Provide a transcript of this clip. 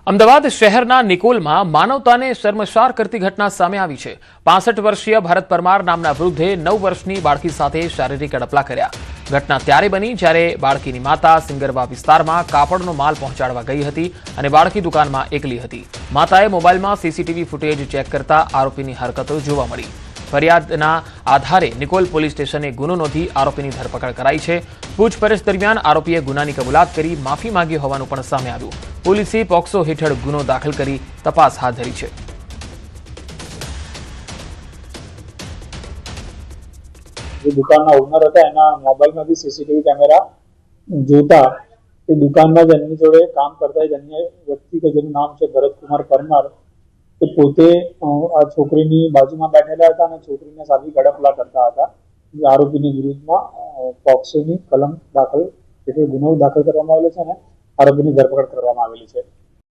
અમદાવાદ શહેરના નિકોલમાં માનવતાને શર્મસાર કરતી ઘટના સામે આવી છે। 65 વર્ષીય ભરત પરમાર નામના વૃદ્ધે 9 વર્ષની બાળકી સાથે શારીરિક અડપલા કર્યા। ઘટના ત્યારે બની જ્યારે બાળકીની માતા સિંગરવા વિસ્તારમાં કાપડનો માલ પહોંચાડવા ગઈ હતી અને બાળકી દુકાનમાં એકલી હતી। માતાએ મોબાઈલમાં સીસીટીવી ફૂટેજ ચેક કરતા આરોપીની હરકતો જોવા મળી। ફરિયાદના આધારે નિકોલ પોલીસ સ્ટેશને ગુનો નોંધી આરોપીની ધરપકડ કરાઈ છે। પૂછપરછ દરમિયાન આરોપીએ ગુનાની કબૂલાત કરી માફી માંગી હોવાનું પણ સામે આવ્યું। પોલીસે પોક્સો હેઠળ ગુનો દાખલ કરી તપાસ હાથ ધરી છે। જે દુકાનના ઓનર હતા એના મોબાઈલમાંથી સીસીટીવી કેમેરા જોતા એ દુકાનમાં જ એમની જોડે કામ કરતા એક અન્ય વ્યક્તિ કે જેનું નામ છે ભરતકુમાર પરમાર એ પોતે આ છોકરીની બાજુમાં બેઠેલા હતા અને છોકરીને શારીરિક અડપલા કરતા હતા। આરોપીની વિરુદ્ધમાં પોક્સોની કલમ દાખલ એટલે ગુનો દાખલ કરવામાં આવેલો છે અને આરોપીની ધરપકડ કરવામાં આવેલી છે।